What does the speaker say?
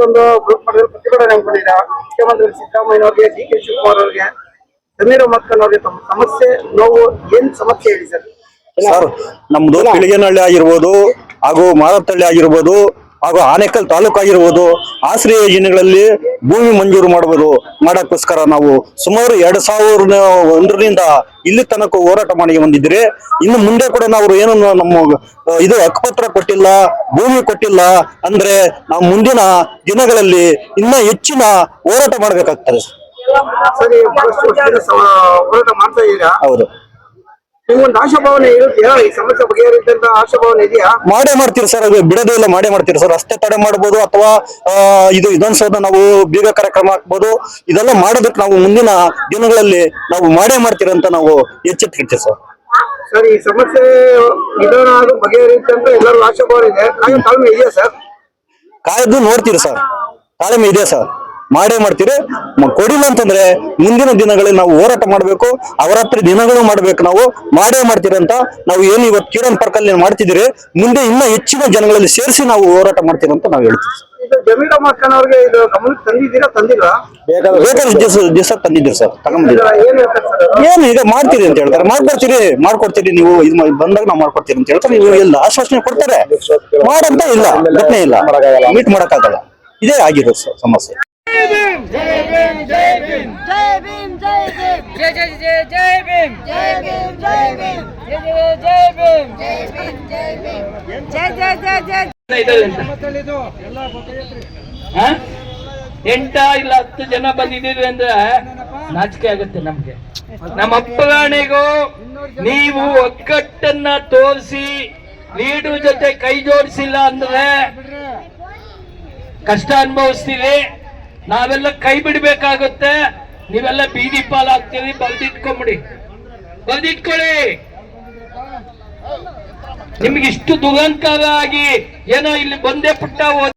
ಒಂದು ಗ್ರೂಪ್ ಮಾಡಿ ಪ್ರತಿಭಟನೆ ಹಮ್ಮಿಕೊಂಡಿದ್ದೀರಾ. ಮುಖ್ಯಮಂತ್ರಿ ಸಿದ್ದರಾಮಯ್ಯ ಅವರಿಗೆ, ಡಿ ಕೆ ಶಿವಕುಮಾರ್ ಅವರಿಗೆ, ಸಮೀರ್ ಅಹಮದ್ ಖಾನ್ ಅವರಿಗೆ ತಮ್ಮ ಸಮಸ್ಯೆ ನೋವು ಏನ್ ಸಮಸ್ಯೆ ಹೇಳಿ ಸರ್. ಸರ್, ನಮ್ದು ಪಿಳಿಗೇನಹಳ್ಳಿ ಆಗಿರ್ಬೋದು, ಹಾಗೂ ಮಾರತ್ತಹಳ್ಳಿ ಆಗಿರ್ಬೋದು, ಹಾಗೂ ಆನೇಕಲ್ ತಾಲೂಕು ಆಗಿರ್ಬೋದು, ಆಶ್ರಯ ಯೋಜನೆಗಳಲ್ಲಿ ಭೂಮಿ ಮಂಜೂರು ಮಾಡಕ್ಕೋಸ್ಕರ ನಾವು ಸುಮಾರು 2001ರಿಂದ ಇಲ್ಲಿ ತನಕ ಹೋರಾಟ ಮಾಡಿ ಬಂದಿದ್ರೆ, ಇನ್ನು ಮುಂದೆ ಕೂಡ ನಾವು ಏನು ನಮ್ಮ ಇದು ಹಕ್ಕುಪತ್ರ ಕೊಟ್ಟಿಲ್ಲ, ಭೂಮಿ ಕೊಟ್ಟಿಲ್ಲ ಅಂದ್ರೆ ನಾವು ಮುಂದಿನ ದಿನಗಳಲ್ಲಿ ಇನ್ನ ಹೆಚ್ಚಿನ ಹೋರಾಟ ಮಾಡ್ಬೇಕಾಗ್ತದೆ. ಸರಿ, ಹೋರಾಟ ಮಾಡ್ತಾ ಇದ್ದೀರಾ? ಹೌದು. ನಿಮ್ಗೊಂದು ಆಶಾಭಾವನೆ ಇರುತ್ತೆಯಾ? ಈ ಸಮಸ್ಯೆ ಬಗೆಹರಿದಂತ ಆಶಾಭಾವನೆ ಇದೆಯಾ? ಮಾಡೇ ಮಾಡ್ತೀರಿ ಸರ್, ಅದು ಬಿಡೋದೇ ಇಲ್ಲ, ಮಾಡೇ ಮಾಡ್ತೀರಿ ಸರ್. ರಸ್ತೆ ತಡೆ ಮಾಡ್ಬೋದು, ಅಥವಾ ಇದು ವಿಧಾನಸೌಧ ನಾವು ಬೀಗ ಕಾರ್ಯಕ್ರಮ ಹಾಕ್ಬೋದು. ಇದೆಲ್ಲ ಮಾಡೋದಕ್ಕೆ ನಾವು ಮುಂದಿನ ದಿನಗಳಲ್ಲಿ ನಾವು ಮಾಡೇ ಮಾಡ್ತೀರಿ ಅಂತ ನಾವು ಎಚ್ಚೆತ್ತಿರ್ತೀವಿ ಸರ್. ಸರ್, ಈ ಸಮಸ್ಯೆ ನಿಧಾನ ಆದ್ರೂ ಬಗೆಹರಿಯುತ್ತೆ ಅಂತ ಎಲ್ಲರೂ ಆಶಾಭಾವನೆ ಇದೆ. ತಾಳ್ಮೆ ಇದೆಯಾ ಸರ್? ಕಾಯ್ದು ನೋಡ್ತೀರಿ ಸರ್, ತಾಳ್ಮೆ ಇದೆ ಸರ್, ಮಾಡೇ ಮಾಡ್ತೀರಿ. ಕೊಡಿಲ್ಲ ಅಂತಂದ್ರೆ ಮುಂದಿನ ದಿನಗಳಲ್ಲಿ ನಾವು ಹೋರಾಟ ಮಾಡ್ಬೇಕು, ಅವರಾತ್ರಿ ದಿನಗಳು ಮಾಡ್ಬೇಕು, ನಾವು ಮಾಡೇ ಮಾಡ್ತೀರಿ ಅಂತ ನಾವು ಏನು ಇವತ್ತು ಕಿರಣ್ ಪಾರ್ಕ್ ಅಲ್ಲಿ ಮಾಡ್ತಿದ್ದೀರಿ, ಮುಂದೆ ಇನ್ನ ಹೆಚ್ಚಿನ ಜನಗಳಲ್ಲಿ ಸೇರಿಸಿ ನಾವು ಹೋರಾಟ ಮಾಡ್ತೀವಿ ಅಂತ ನಾವು ಹೇಳ್ತೀವಿ. ಜಮೀರ್ ಅಹಮದ್ ಖಾನ್ ಅವ್ರಿಗೆ ಇದು ಗಮನಕ್ಕೆ ತಂದಿದ್ದೀರಾ? ತಂದಿಲ್ವಾ? ಬೇಕಾದ ದಿವಸ ತಂದಿದ್ದೀರಿ ಸರ್, ತಗೊಂಡಿದ್ದೀರಿ. ಏನು ಈಗ ಮಾಡ್ತೀರಿ ಅಂತ ಹೇಳ್ತಾರೆ, ಮಾಡ್ಕೊಡ್ತೀರಿ ನೀವು, ಇದು ಬಂದಾಗ ನಾವು ಮಾಡ್ಕೊಡ್ತೀರಿ ಅಂತ ಹೇಳ್ತಾರೆ. ನೀವು ಎಲ್ಲ ಆಶ್ವಾಸನೆ ಕೊಡ್ತಾರೆ, ಮಾಡಂತ ಇಲ್ಲ, ಘಟನೆ ಇಲ್ಲ, ಮೀಟ್ ಮಾಡಕ್ಕಾಗಲ್ಲ. ಇದೇ ಆಗಿರೋದು ಸರ್ ಸಮಸ್ಯೆ. ಎಂಟ ಇಲ್ಲ 10 ಜನ ಬಂದಿದ್ದೀರಿ ಅಂದ್ರೆ ನಾಚಿಕೆ ಆಗುತ್ತೆ ನಮ್ಗೆ. ನಮ್ಮ ಅಪ್ಪಗಾಣಿಗೂ ನೀವು ಒಗ್ಗಟ್ಟನ್ನ ತೋರಿಸಿ ಲೀಡು ಜೊತೆ ಕೈ ಜೋಡಿಸಿಲ್ಲ ಅಂದ್ರೆ ಕಷ್ಟ ಅನುಭವಿಸ್ತೀವಿ. ನಾವೆಲ್ಲ ಕೈ ಬಿಡ್ಬೇಕಾಗುತ್ತೆ. ನೀವೆಲ್ಲ ಬೀದಿ ಪಾಲಾಗ್ತೀವಿ. ಬರೆದಿಟ್ಕೊಳ್ಳಿ. ನಿಮ್ಗೆ ಇಷ್ಟು ದುರಂಕಾರ ಆಗಿ ಏನೋ ಇಲ್ಲಿ ಬಂದೇ ಪುಟ್ಟ